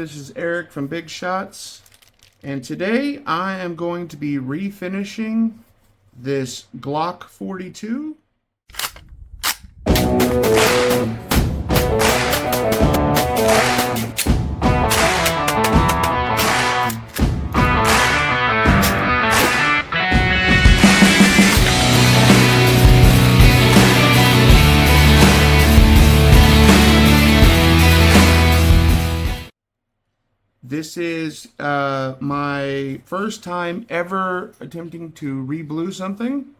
This is Eric from Big Shots, and today I am going to be refinishing this Glock 42. This is my first time ever attempting to re-blue something.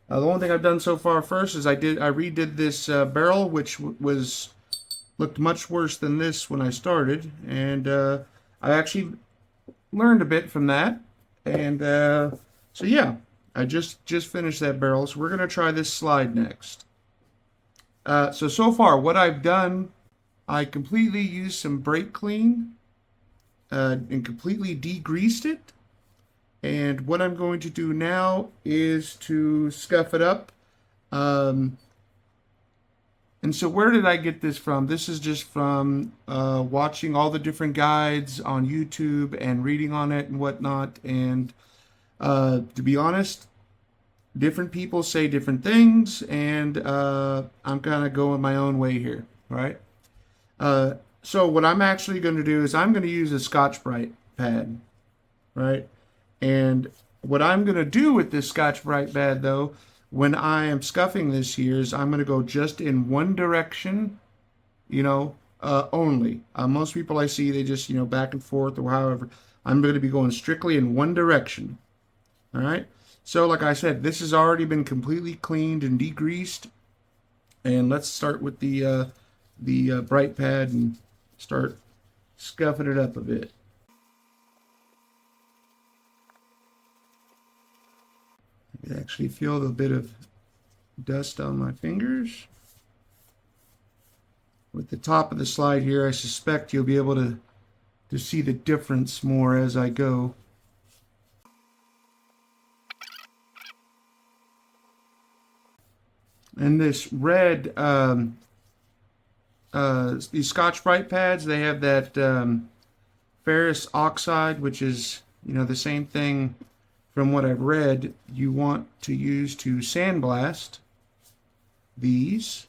The only thing I've done so far first is I redid this barrel, which looked much worse than this when I started, and I actually learned a bit from that. And so yeah, I just finished that barrel. So we're gonna try this slide next. So far, what I've done, I completely used some brake clean. And completely degreased it. And what I'm going to do now is to scuff it up. And so where did I get this from? This is just from watching all the different guides on YouTube and reading on it and whatnot. And to be honest, different people say different things, and I'm kind of going my own way here, right? So what I'm actually going to do is I'm going to use a Scotch-Brite pad, right? And what I'm going to do with this Scotch-Brite pad, though, when I am scuffing this here, is I'm going to go just in one direction, only. Most people I see, they just, back and forth or however. I'm going to be going strictly in one direction, all right? So like I said, this has already been completely cleaned and degreased. And let's start with the Brite pad and start scuffing it up a bit. I can actually feel a bit of dust on my fingers. With the top of the slide here, I suspect you'll be able to see the difference more as I go. And this red these Scotch-Brite pads, they have that ferrous oxide, which is, the same thing from what I've read you want to use to sandblast these.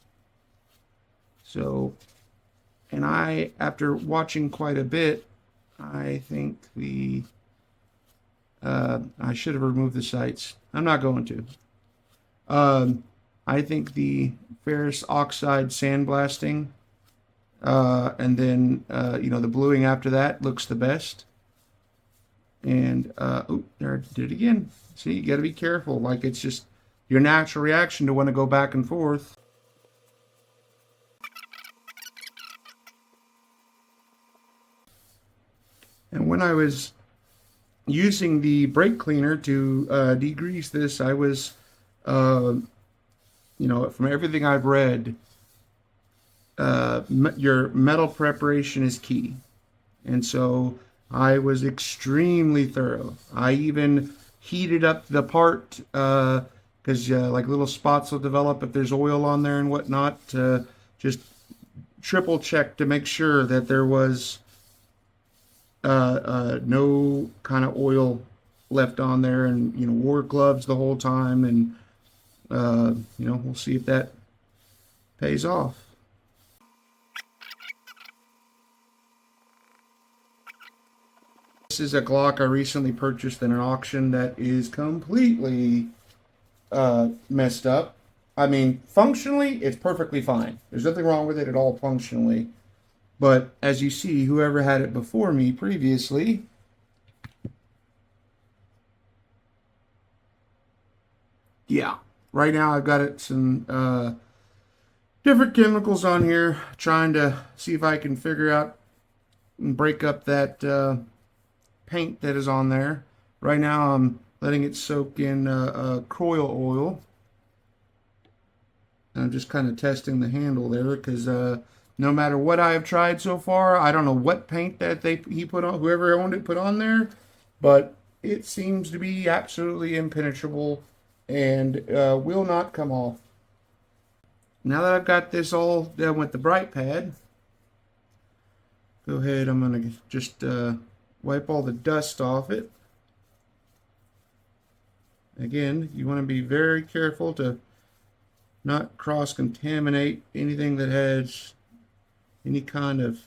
So, and after watching quite a bit, I think I should have removed the sights. I'm not going to. I think the ferrous oxide sandblasting and then, the bluing after that looks the best. And, there I did it again. See, you got to be careful. Like, it's just your natural reaction to want to go back and forth. And when I was using the brake cleaner to degrease this, I was, from everything I've read, your metal preparation is key. And so I was extremely thorough. I even heated up the part because like little spots will develop if there's oil on there and whatnot. Just triple check to make sure that there was no kind of oil left on there, and wore gloves the whole time, and we'll see if that pays off. This is a Glock I recently purchased in an auction that is completely messed up. I mean, functionally, it's perfectly fine. There's nothing wrong with it at all functionally. But as you see, whoever had it before me previously, yeah, right now I've got it some different chemicals on here, trying to see if I can figure out and break up that paint that is on there. Right now I'm letting it soak in Croil oil. And I'm just kind of testing the handle there because no matter what I have tried so far, I don't know what paint that he put on, whoever owned it put on there, but it seems to be absolutely impenetrable and will not come off. Now that I've got this all done with the Brite pad, go ahead, I'm going to just wipe all the dust off it. Again, you want to be very careful to not cross-contaminate anything that has any kind of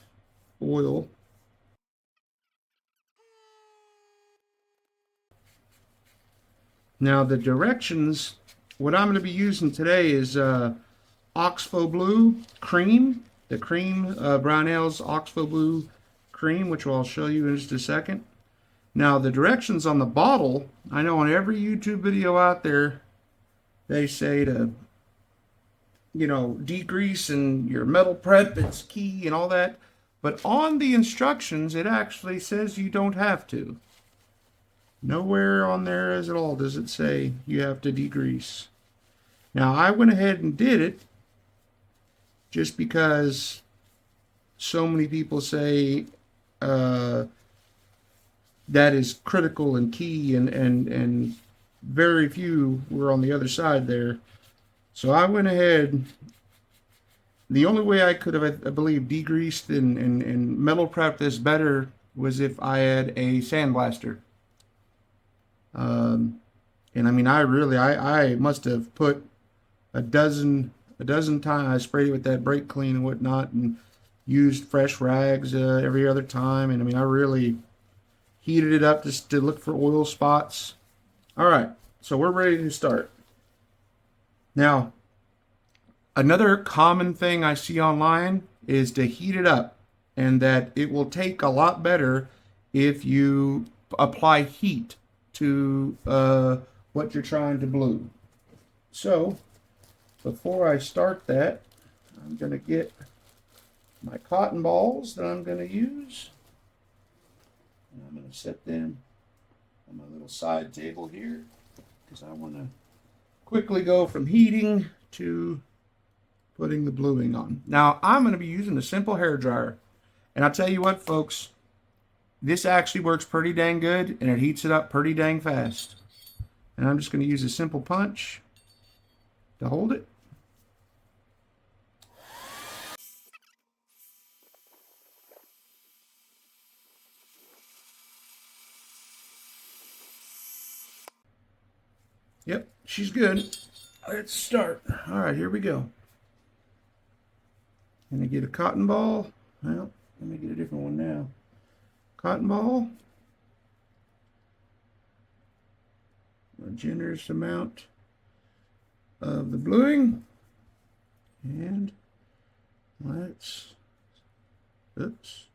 oil. Now the directions, what I'm going to be using today is Oxpho-Blue cream, the cream, Brownells Oxpho-Blue cream, which I'll show you in just a second. Now the directions on the bottle, I know on every YouTube video out there, they say to, you know, degrease and your metal prep, it's key and all that. But on the instructions, it actually says you don't have to. Nowhere on there as at all does it say you have to degrease. Now I went ahead and did it just because so many people say that is critical and key, and very few were on the other side there. So I went ahead. The only way I could have, I believe, degreased and metal prepped this better was if I had a sandblaster. And I mean, I must have put a dozen times. I sprayed it with that brake clean and whatnot, and used fresh rags every other time. And I mean, I really heated it up just to look for oil spots. All right, so we're ready to start. Now, another common thing I see online is to heat it up, and that it will take a lot better if you apply heat to what you're trying to blue. So before I start that, I'm going to get my cotton balls that I'm going to use, and I'm going to set them on my little side table here because I want to quickly go from heating to putting the bluing on. Now I'm going to be using a simple hair dryer, and I'll tell you what, folks, this actually works pretty dang good, and it heats it up pretty dang fast. And I'm just going to use a simple punch to hold it. Yep, she's good. Let's start. All right, here we go. Gonna get a cotton ball. Well, let me get a different one now. Cotton ball. A generous amount of the bluing. And let's, oops,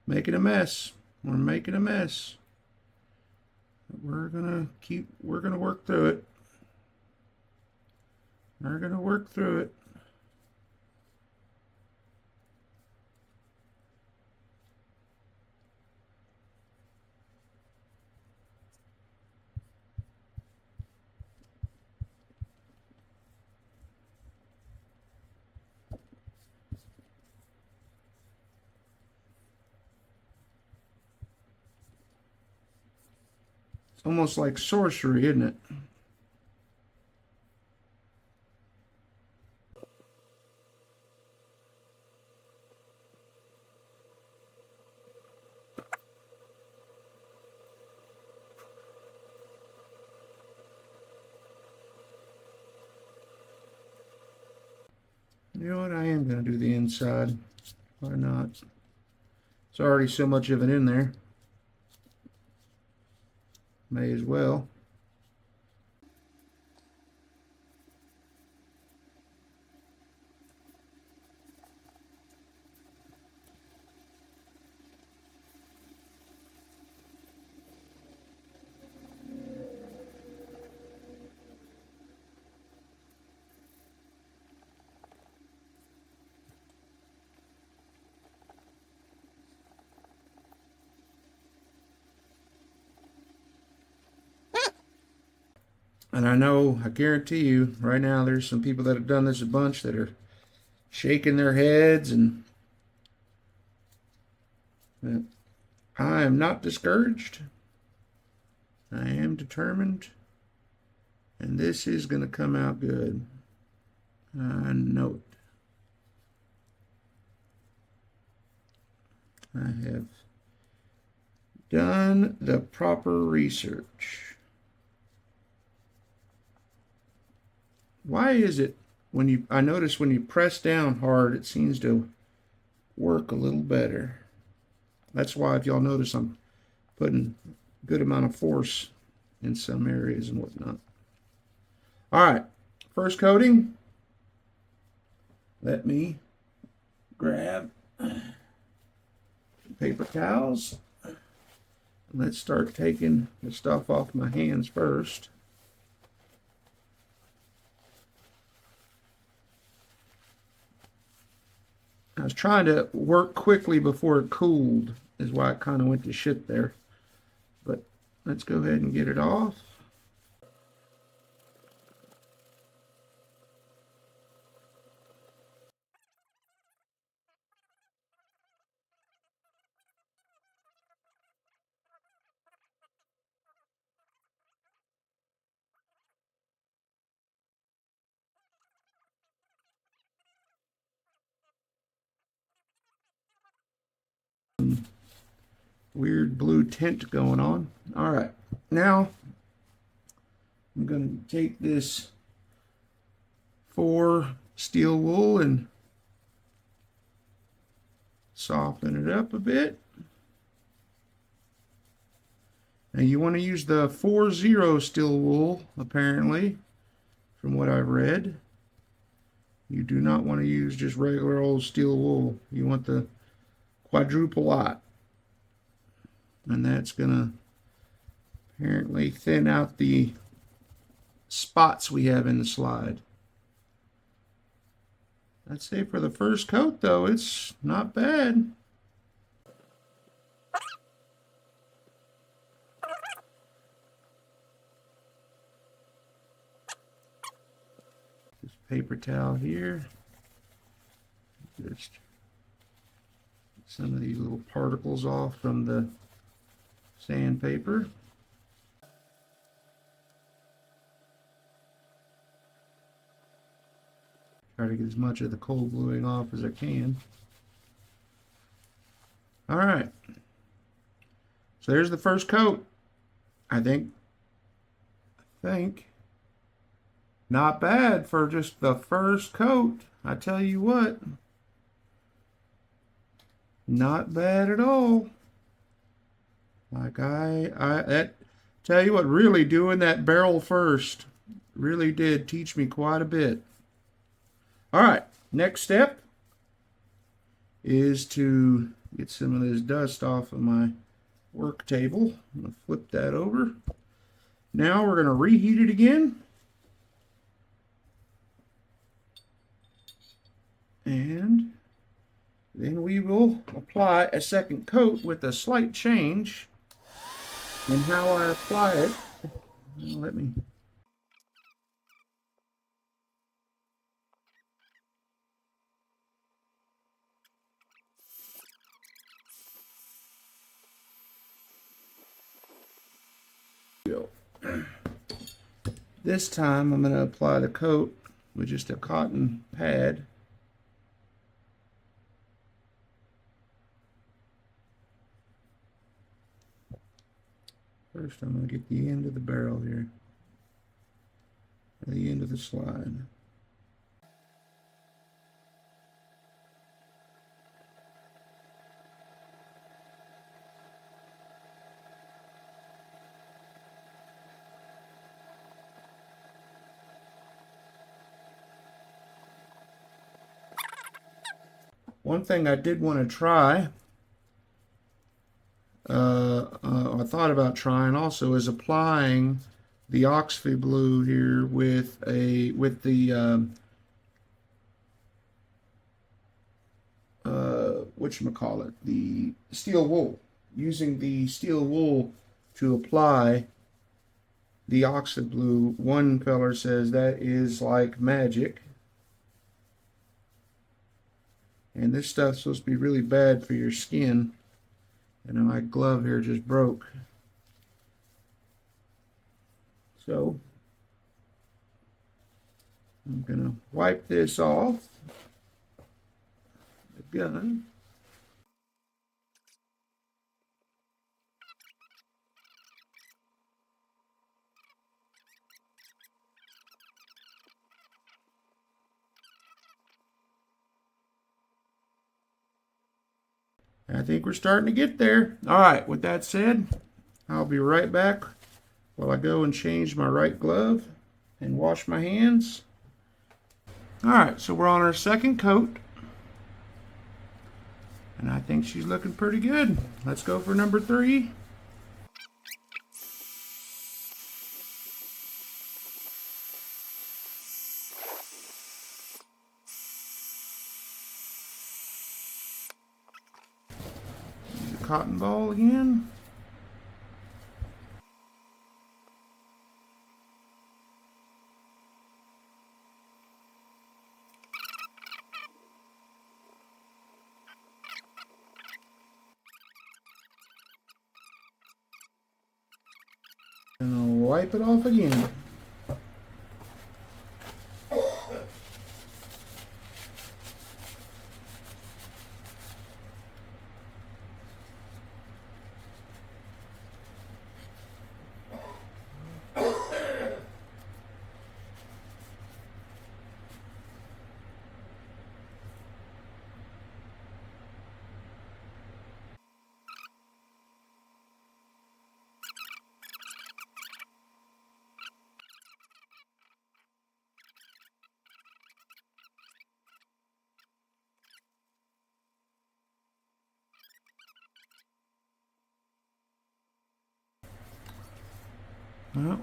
making a mess. We're making a mess. We're gonna work through it. We're gonna work through it. It's almost like sorcery, isn't it? You know what? I am going to do the inside. Why not? There's already so much of it in there. May as well. And I guarantee you, right now, there's some people that have done this a bunch that are shaking their heads, and I am not discouraged. I am determined, and this is going to come out good. I know it. I have done the proper research. Why is it I notice when you press down hard, it seems to work a little better. That's why, if y'all notice, I'm putting a good amount of force in some areas and whatnot. All right, first coating. Let me grab paper towels. Let's start taking the stuff off my hands first. I was trying to work quickly before it cooled, is why it kind of went to shit there. But let's go ahead and get it off. Weird blue tint going on. All right, now I'm going to take this 4 steel wool and soften it up a bit. Now you want to use the 4-0 steel wool, apparently, from what I've read. You do not want to use just regular old steel wool. You want the quadruple lot. And that's going to apparently thin out the spots we have in the slide. I'd say for the first coat, though, it's not bad. This paper towel here. Just get some of these little particles off from the sandpaper. Try to get as much of the cold gluing off as I can. All right. So there's the first coat. I think not bad for just the first coat. I tell you what, not bad at all. Like tell you what, really doing that barrel first really did teach me quite a bit. All right, next step is to get some of this dust off of my work table. I'm going to flip that over. Now we're going to reheat it again. And then we will apply a second coat with a slight change in how I apply it. Let me go. This time I'm going to apply the coat with just a cotton pad. First, I'm going to get the end of the barrel here, the end of the slide. One thing I did want to try, I thought about trying also, is applying the Oxpho-Blue here with the whatchamacallit, the steel wool. Using the steel wool to apply the Oxpho-Blue. One feller says that is like magic. And this stuff's supposed to be really bad for your skin. And my glove here just broke. So I'm going to wipe this off the gun. I think we're starting to get there. All right, with that said, I'll be right back while I go and change my right glove and wash my hands. All right, so we're on our second coat. And I think she's looking pretty good. Let's go for number 3. Use a cotton ball again. And I'll wipe it off again.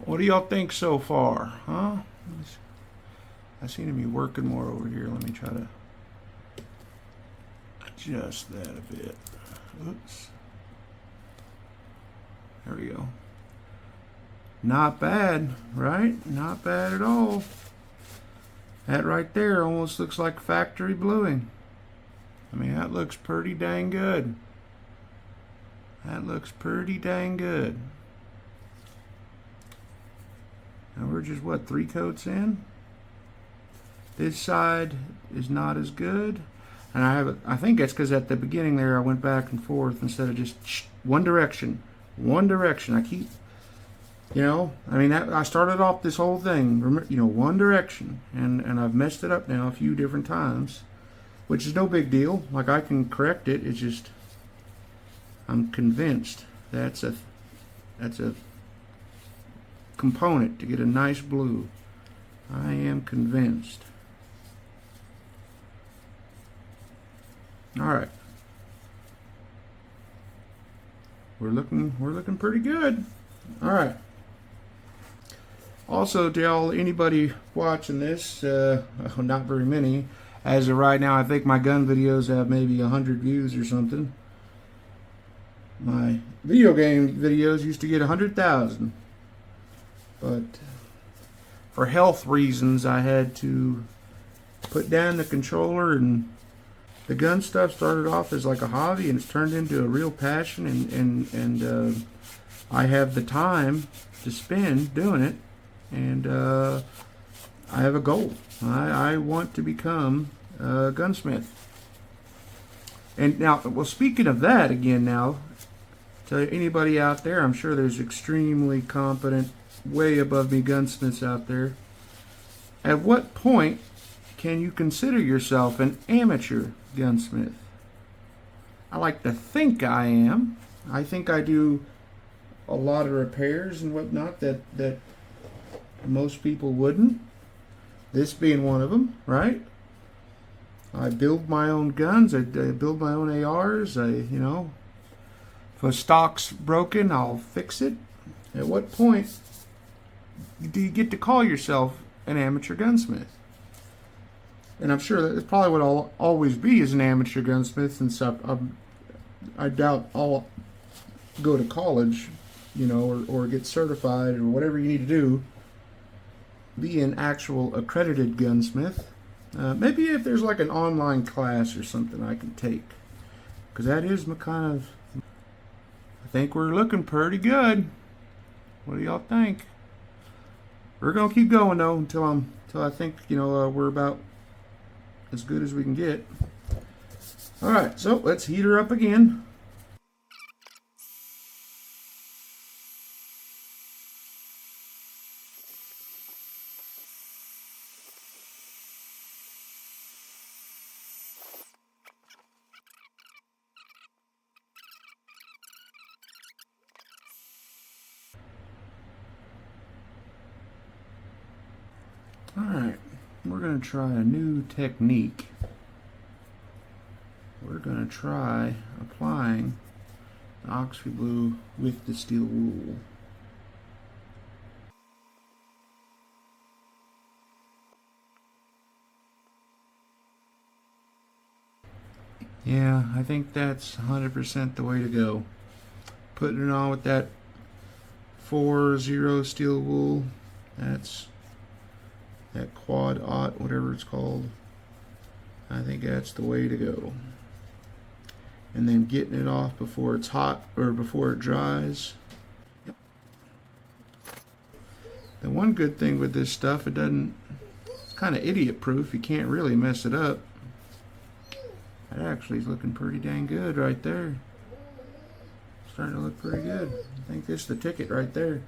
What do y'all think so far, huh? I seem to be working more over here. Let me try to adjust that a bit. Oops. There we go. Not bad, right? Not bad at all. That right there almost looks like factory bluing. I mean, that looks pretty dang good. That looks pretty dang good. And we're just, what, 3 coats in? This side is not as good. And I think that's because at the beginning there I went back and forth instead of just one direction. One direction. I keep, I mean, I started off this whole thing, one direction. And I've messed it up now a few different times, which is no big deal. Like, I can correct it. It's just, I'm convinced that's a component to get a nice blue. I am convinced. All right, we're looking pretty good. All right. Also, to y'all, anybody watching this, not very many as of right now. I think my gun videos have maybe 100 views or something. My video game videos used to get 100,000. But for health reasons, I had to put down the controller, and the gun stuff started off as like a hobby, and it's turned into a real passion, and I have the time to spend doing it, and I have a goal. I want to become a gunsmith. And now, well, speaking of that again now, to anybody out there, I'm sure there's extremely competent, way above me gunsmiths out there. At what point can you consider yourself an amateur gunsmith? I like to think I am. I think I do a lot of repairs and whatnot that most people wouldn't. This being one of them, right? I build my own guns. I build my own ARs. If a stock's broken, I'll fix it. At what point do you get to call yourself an amateur gunsmith? And I'm sure that's probably what I'll always be, as an amateur gunsmith, since I doubt I'll go to college, or get certified or whatever you need to do, be an actual accredited gunsmith. Maybe if there's like an online class or something I can take, because that is my kind of. I think we're looking pretty good. What do y'all think? We're gonna keep going though until I think we're about as good as we can get. All right, so let's heat her up again. Alright, we're going to try a new technique. We're going to try applying the Oxpho-Blue with the steel wool. Yeah, I think that's 100% the way to go. Putting it on with that 4-0 steel wool, that's that quad aught, whatever it's called. I think that's the way to go. And then getting it off before it's hot or before it dries. Yep. The one good thing with this stuff, it's kind of idiot proof. You can't really mess it up. That actually is looking pretty dang good right there. Starting to look pretty good. I think this is the ticket right there.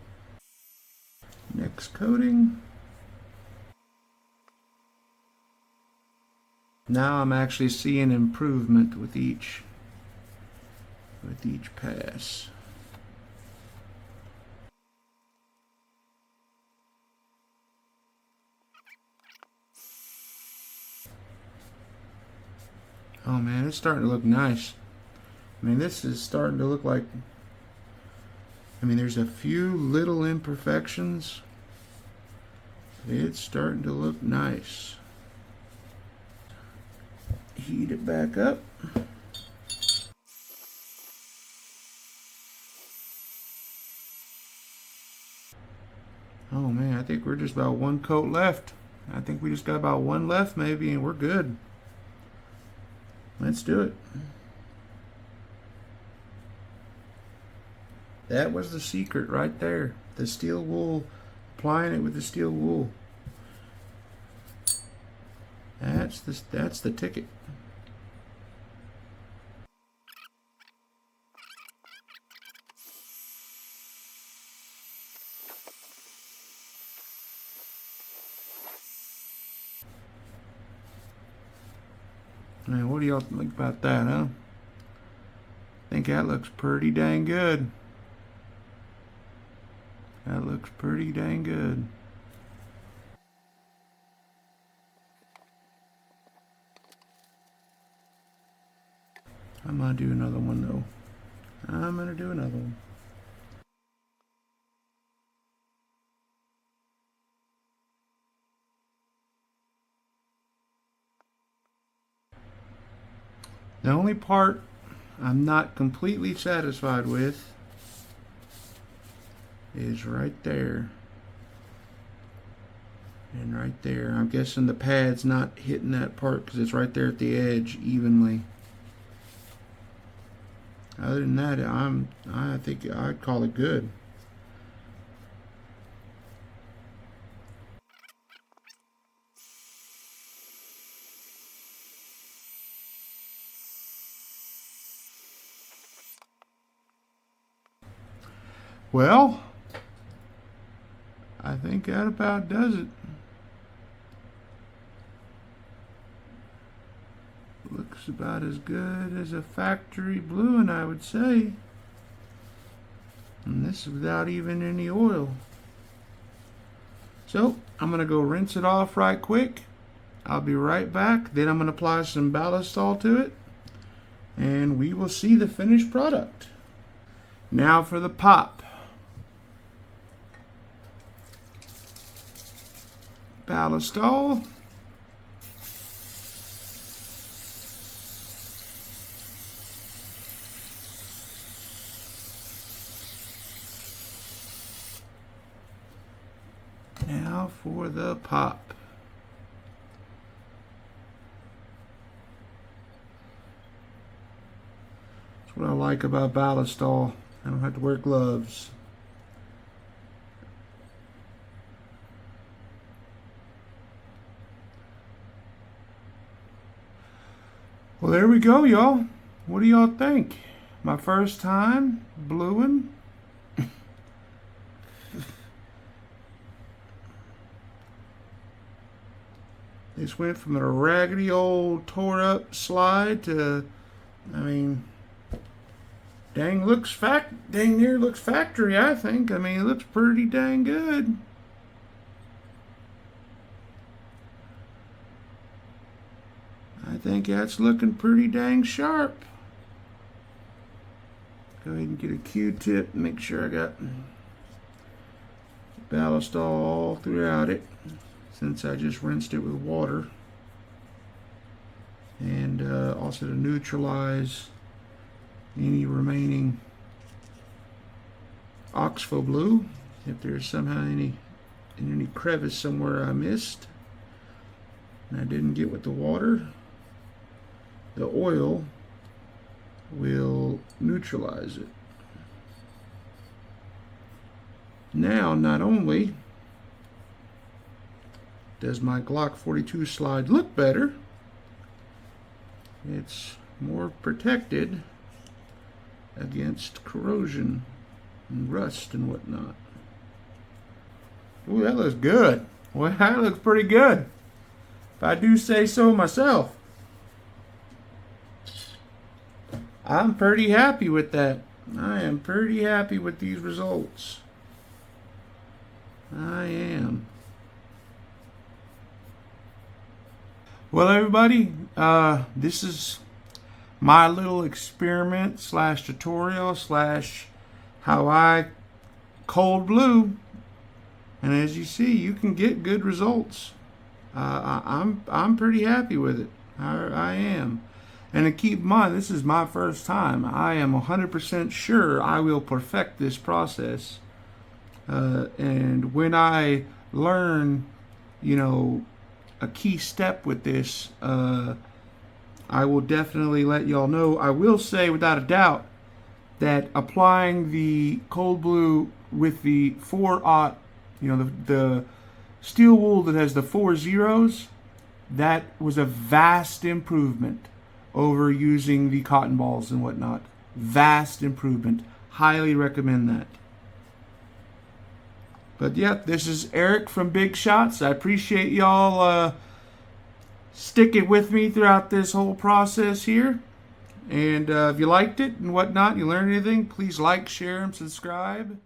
Next coating. Now I'm actually seeing improvement with each pass. Oh man, it's starting to look nice. I mean, this is starting to look like, I mean, there's a few little imperfections. It's starting to look nice. Heat it back up. Oh man, I think we're just about one coat left. I think we just got about one left maybe and we're good. Let's do it. That was the secret right there. The steel wool, applying it with the steel wool. That's the ticket. Man, what do y'all think about that, huh? I think that looks pretty dang good. That looks pretty dang good. I'm gonna do another one though. I'm gonna do another one. The only part I'm not completely satisfied with is right there and right there. I'm guessing the pad's not hitting that part because it's right there at the edge evenly. Other than that, I think I'd call it good. Well, I think that about does it. Looks about as good as a factory bluing, I would say. And this is without even any oil. So I'm going to go rinse it off right quick. I'll be right back. Then I'm going to apply some ballistol to it. And we will see the finished product. Now for the pop. Ballistol. Now for the pop. That's what I like about ballistol. I don't have to wear gloves. Well, there we go, y'all. What do y'all think? My first time bluing. This went from a raggedy old tore up slide to, I mean, dang near looks factory, I think. I mean, it looks pretty dang good. think that's looking pretty dang sharp. Go ahead and get a Q-tip, make sure I got ballast all throughout it, since I just rinsed it with water. And also to neutralize any remaining Oxpho-Blue, if there's somehow any crevice somewhere I missed and I didn't get with the water, the oil will neutralize it. Now, not only does my Glock 42 slide look better, it's more protected against corrosion and rust and whatnot. Ooh, that looks good. Well, that looks pretty good, if I do say so myself. I'm pretty happy with that. I am pretty happy with these results. I am. Well, everybody, this is my little experiment slash tutorial slash how I cold blue, and as you see, you can get good results. I'm pretty happy with it. I am. And to keep in mind, this is my first time. I am 100% sure I will perfect this process. And when I learn, a key step with this, I will definitely let y'all know. I will say without a doubt that applying the cold blue with the 4-aught, the steel wool that has the 4 zeros, that was a vast improvement over using the cotton balls and whatnot. Vast improvement. Highly recommend that. But yeah, this is Eric from Big Shots. I appreciate y'all sticking with me throughout this whole process here. And if you liked it and whatnot, you learned anything, please like, share, and subscribe.